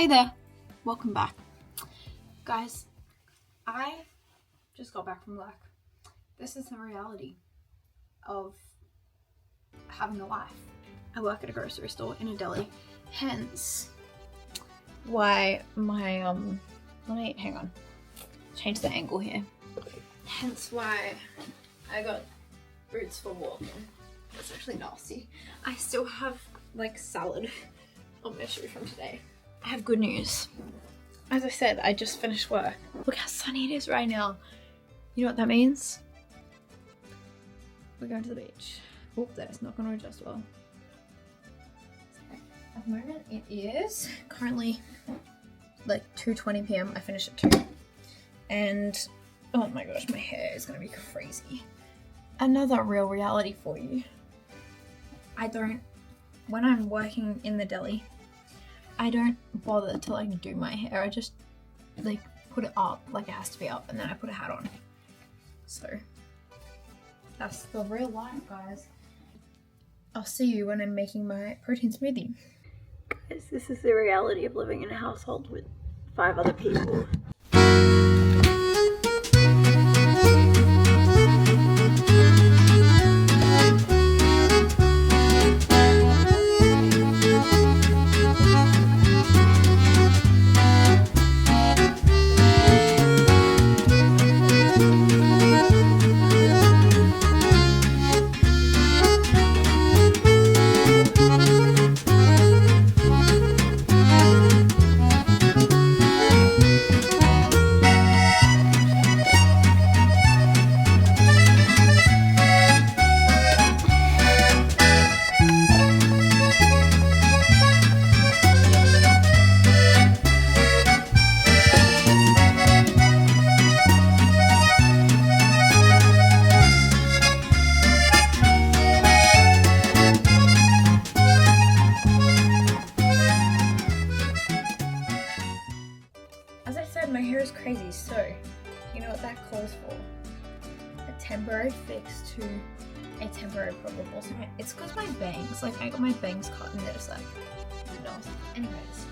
Hey there, welcome back. Guys, I just got back from work. This is the reality of having a life. I work at a grocery store in a deli, hence why my, hang on, change the angle here. Hence why I got boots for walking. It's actually nasty. I still have like salad on my shoe from today. I have good news. As I said, I just finished work. Look how sunny it is right now. You know what that means? We're going to the beach. Oh, that's not going to adjust well. At the moment, it is currently like 2:20 p.m. I finished at 2. And oh my gosh, my hair is going to be crazy. Another real reality for you. When I'm working in the deli, I don't bother to like do my hair. I just like put it up like it has to be up, and then I put a hat on. So that's the real life, guys. I'll see you when I'm making my protein smoothie. Guys, this is the reality of living in a household with 5 other people. As I said, my hair is crazy, so you know what that calls for? A temporary fix to a temporary problem. Also, it's because my bangs, like I got my bangs cut and they're just like, nasty. Anyways,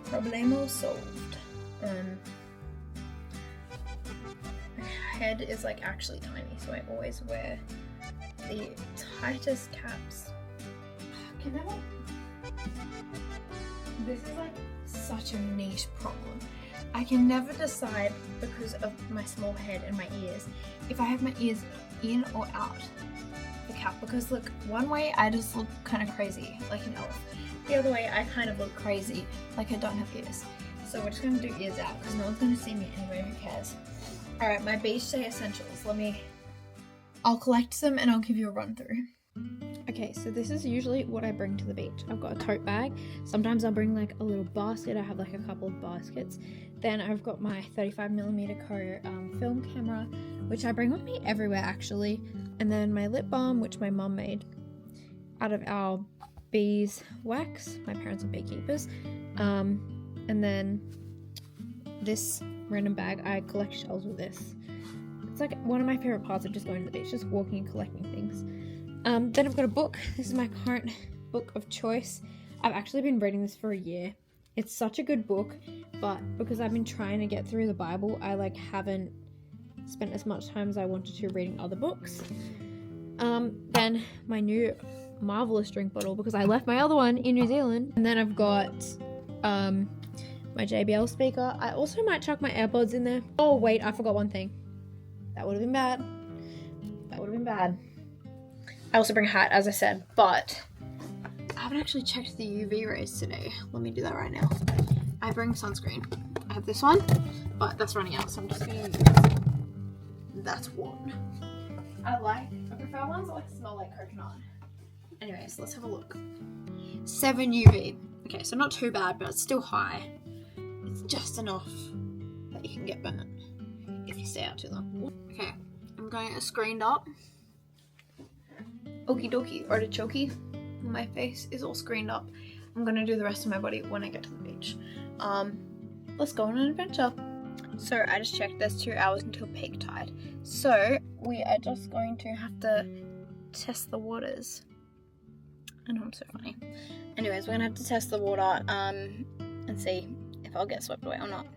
problemo solved. My head is like actually tiny, so I always wear the tightest caps. This is like such a niche problem. I can never decide because of my small head and my ears if I have my ears in or out the cap, because look, one way I just look kind of crazy like an elf. The other way I kind of look crazy like I don't have ears. So we're just going to do ears out because no one's going to see me anyway, who cares. Alright, my beach day essentials. I'll collect them and I'll give you a run through. Okay, so this is usually what I bring to the beach. I've got a tote bag. Sometimes I'll bring like a little basket. I have like a couple of baskets. Then I've got my 35mm film camera, which I bring with me everywhere actually. And then my lip balm, which my mum made out of our beeswax. My parents are beekeepers. And then this random bag, I collect shells with this. It's like one of my favorite parts of just going to the beach, just walking and collecting things. Then I've got a book. This is my current book of choice. I've actually been reading this for a year. It's such a good book, but because I've been trying to get through the Bible, I haven't spent as much time as I wanted to reading other books. Then my new marvelous drink bottle, because I left my other one in New Zealand. And then I've got my JBL speaker. I also might chuck my AirPods in there. Oh wait, I forgot one thing. That would have been bad. I also bring a hat, as I said, but I haven't actually checked the UV rays today. Let me do that right now. I bring sunscreen. I have this one, but that's running out, so I'm just gonna use that one. I prefer ones that smell like coconut. Anyways, let's have a look. 7 UV. Okay, so not too bad, but it's still high. It's just enough that you can get burnt if you stay out too long. Okay, I'm going to screened up. Okie dokie, artichoke. My face is all screened up. I'm gonna do the rest of my body when I get to the beach. Let's go on an adventure. So I just checked, there's 2 hours until peak tide. So we are just going to have to test the waters. I know I'm so funny. Anyways, we're gonna have to test the water and see if I'll get swept away or not.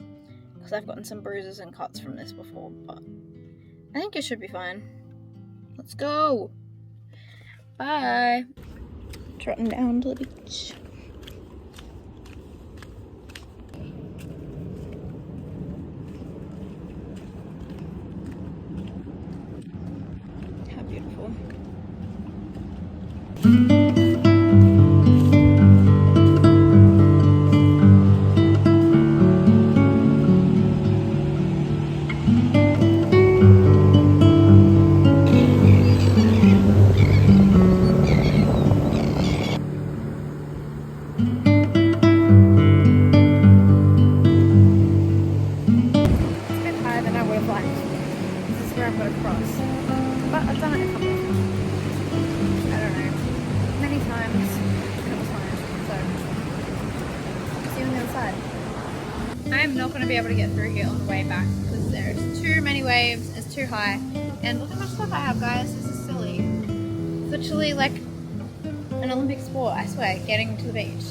Because I've gotten some bruises and cuts from this before, but I think it should be fine. Let's go! Bye! Trotting down to the beach. How beautiful. But I've done it a couple of times. I don't know. Many times. A couple times. So, see you on the other side. I am not going to be able to get through here on the way back because there's too many waves, it's too high. And look how much stuff I have, guys. This is silly. It's literally like an Olympic sport, I swear, getting to the beach.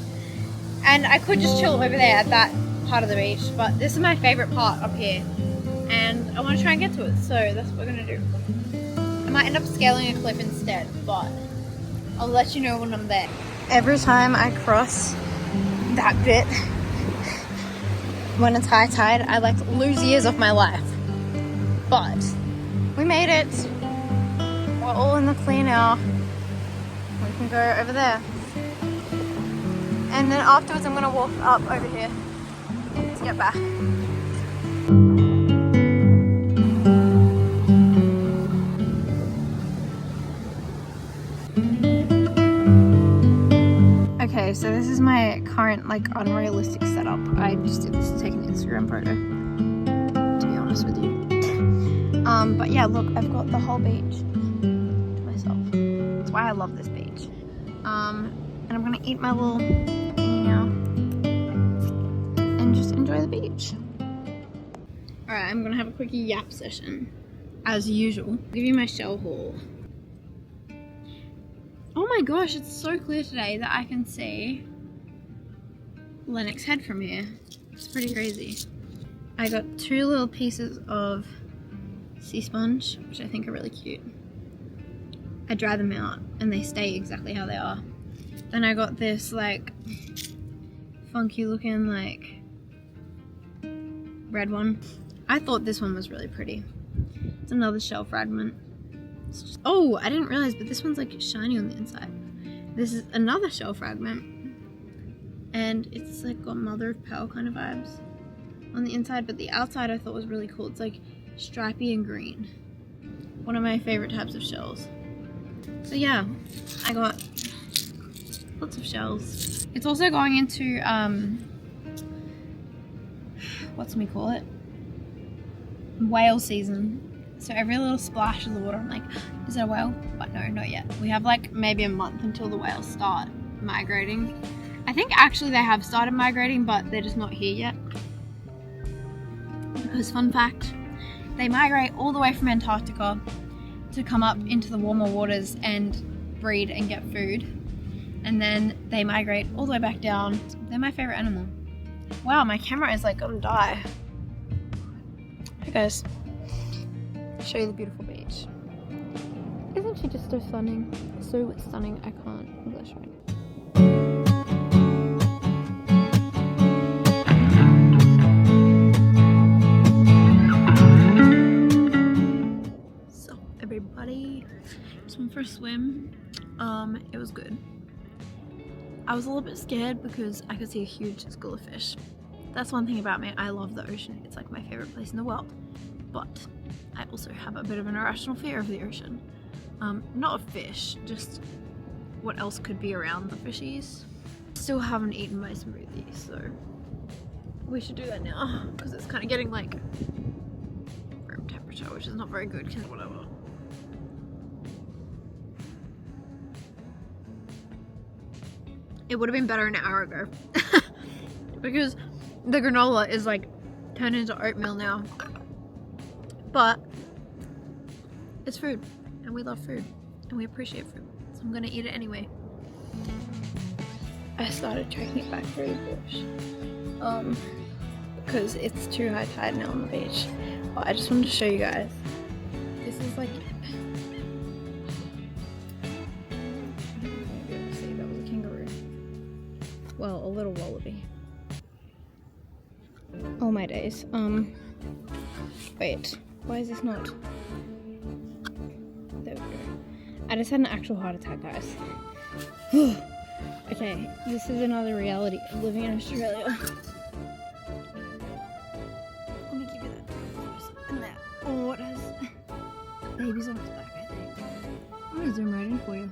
And I could just chill over there at that part of the beach, but this is my favourite part up here. And I want to try and get to it, so that's what we're going to do. I might end up scaling a cliff instead, but I'll let you know when I'm there. Every time I cross that bit, when it's high tide, I like lose years of my life. But we made it. We're all in the clear now. We can go over there. And then afterwards I'm going to walk up over here to get back. Okay, so this is my current like unrealistic setup. I just did this to take an Instagram photo, to be honest with you. But yeah, look, I've got the whole beach to myself. That's why I love this beach. And I'm gonna eat my little thingy now and just enjoy the beach. Alright, I'm gonna have a quick yap session, as usual. I'll give you my shell haul. Oh my gosh, it's so clear today that I can see Lennox Head from here. It's pretty crazy. I got 2 little pieces of sea sponge, which I think are really cute. I dry them out and they stay exactly how they are. Then I got this like funky looking like red one. I thought this one was really pretty. It's another shell fragment. Oh, I didn't realize, but this one's like shiny on the inside. This is another shell fragment, and it's like got mother of pearl kind of vibes on the inside, but the outside I thought was really cool. It's like stripy and green. One of my favorite types of shells. So yeah, I got lots of shells. It's also going into what's we call it? Whale season. So every little splash of the water, I'm like, is that a whale? But no, not yet. We have like maybe a month until the whales start migrating. I think actually they have started migrating, but they're just not here yet. Because fun fact, they migrate all the way from Antarctica to come up into the warmer waters and breed and get food. And then they migrate all the way back down. They're my favorite animal. Wow, my camera is like gonna die. Hey guys. Show you the beautiful beach. Isn't she just so stunning? So stunning, I can't English right now. So everybody just went for a swim. It was good. I was a little bit scared because I could see a huge school of fish. That's one thing about me, I love the ocean. It's like my favorite place in the world. But I also have a bit of an irrational fear of the ocean. Not of fish, just what else could be around the fishies. Still haven't eaten my smoothie, so we should do that now because it's kind of getting like room temperature, which is not very good because whatever. It would have been better an hour ago because the granola is like turned into oatmeal now. But it's food, and we love food, and we appreciate food, so I'm gonna eat it anyway. I started trekking it back through the bush. Because it's too high tide now on the beach. But I just wanted to show you guys. This is like, see, that was a kangaroo. Well, a little wallaby. Oh my days. Wait, why is this not? There we go. I just had an actual heart attack, guys. Okay, this is another reality of living in Australia. Let me give you that. And that. Oh, it has babies on its back, I think. I'm gonna zoom right in for you.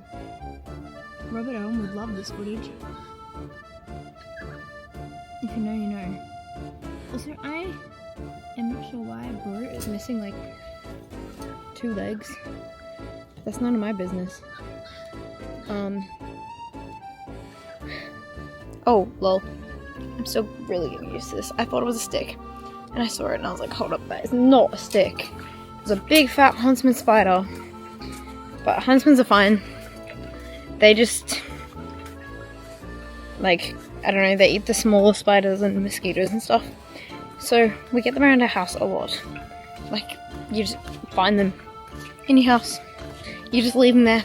Robert Owen would love this footage. If you know, you know. Also, I am not sure why Bro is missing like 2 legs. That's none of my business. Oh, lol. I'm still really getting used to this. I thought it was a stick. And I saw it and I was like, hold up, that is not a stick. It's a big fat huntsman spider. But huntsmans are fine. They just, like, I don't know, they eat the smaller spiders and mosquitoes and stuff. So we get them around our house a lot. Like, you just find them in your house. You just leave them there.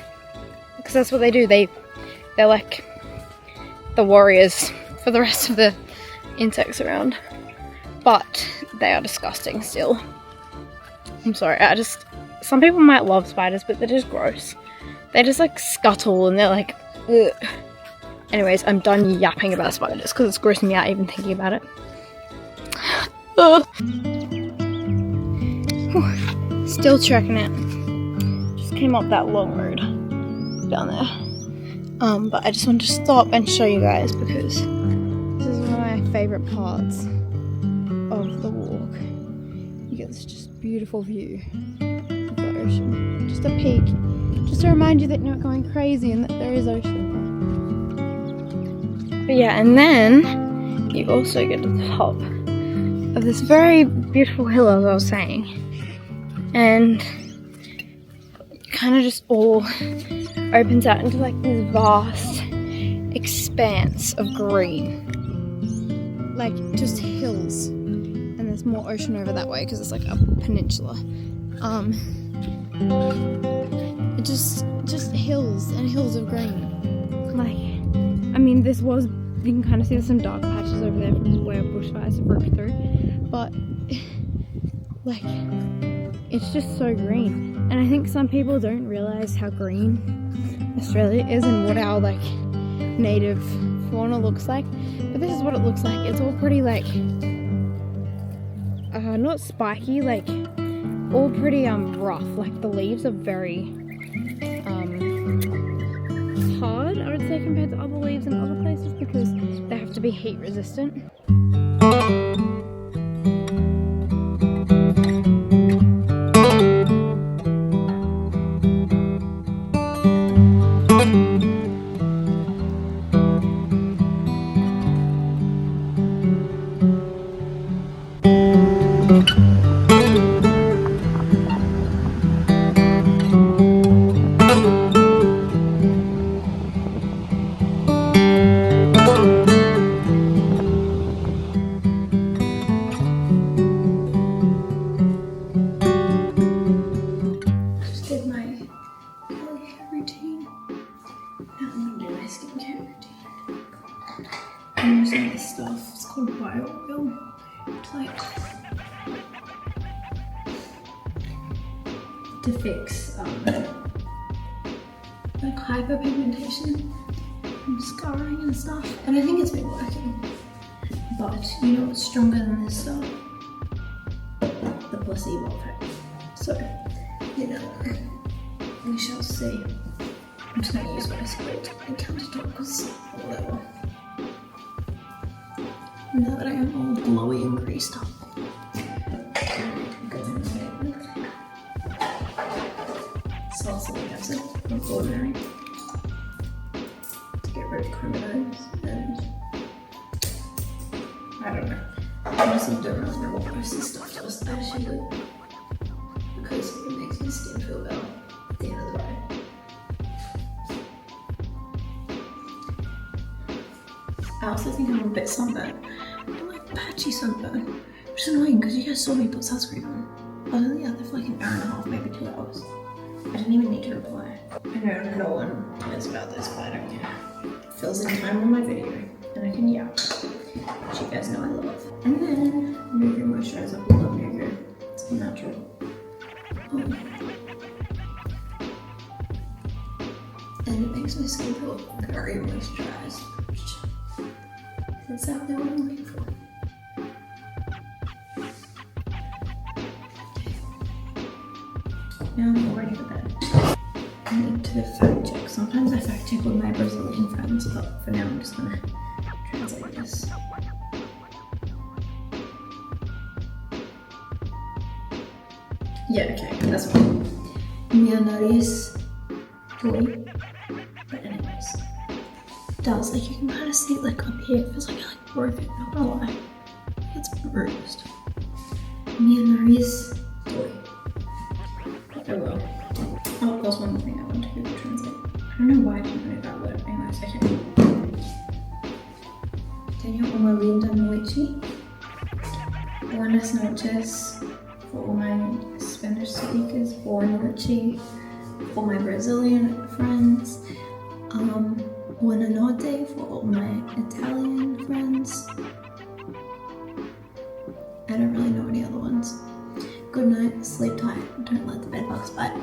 Because that's what they do. They're like the warriors for the rest of the insects around. But they are disgusting still. I'm sorry, some people might love spiders, but they're just gross. They just like scuttle and they're like, ugh. Anyways, I'm done yapping about spiders because it's grossing me out even thinking about it. Still trekking it. Just came up that long road down there. But I just wanted to stop and show you guys because this is one of my favourite parts of the walk. You get this just beautiful view of the ocean. Just a peek. Just to remind you that you're not going crazy and that there is ocean. But yeah, and then you also get to the top of this very beautiful hill, as I was saying. And kind of just all opens out into like this vast expanse of green. Like just hills. And there's more ocean over that way because it's like a peninsula. It just hills and hills of green. Like, I mean, you can kind of see there's some dark patches over there from where bushfires have ripped through. But, like, it's just so green. And I think some people don't realise how green Australia is and what our, like, native fauna looks like. But this is what it looks like. It's all pretty, like, not spiky, like, all pretty, rough. Like, the leaves are very, hard, I would say, compared to other leaves in other places because they have to be heat resistant. I'm using this stuff, it's called bio oil, to fix like hyperpigmentation and scarring and stuff, and I think it's been working. But you know what's stronger than this stuff? The placebo effect. So, you know, we shall see. I'm just going to use my spray and countertop because whatever. Now that I am all glowy and greased up. Salicylic acid, not ordinary. To get rid of chromosomes and I don't know. I honestly don't really know what most of this stuff does. I just use it because it makes my skin feel better at the end of the day. I also think I'm a bit sunburned. I'm like patchy sunburn, which is annoying because you guys saw me put sunscreen on. I was only out there for like an hour and a half, maybe 2 hours. I didn't even need to reply. I know no one cares about this, but I don't care. It fills in time on my video, and I can yell, which you guys know I love. And then Mugu moisturizer. I love Mugu. It's all natural. Oh. And it makes my skin feel very moisturized. That's exactly what I'm looking for. Now I'm all ready for bed. I need to fact check. Sometimes I fact check with my Brazilian friends, but for now I'm just gonna translate this. Yeah, okay, that's fine. Minha nariz dói. But anyways, it does, like you can kind of see like up here, it feels like I like broke it, not gonna lie. It's bruised. Minha nariz dói. Oh well. Oh, there's one more thing I want to Google Translate. I don't know why I didn't know that word. Anyways, okay. Tenho uma linda noite. Buenas noches for all my Spanish speakers. Boa noite for my Brazilian friends. Buona notte for all my Italian friends. I don't really know any other ones. Good night, sleep tight, don't let the bed bugs bite.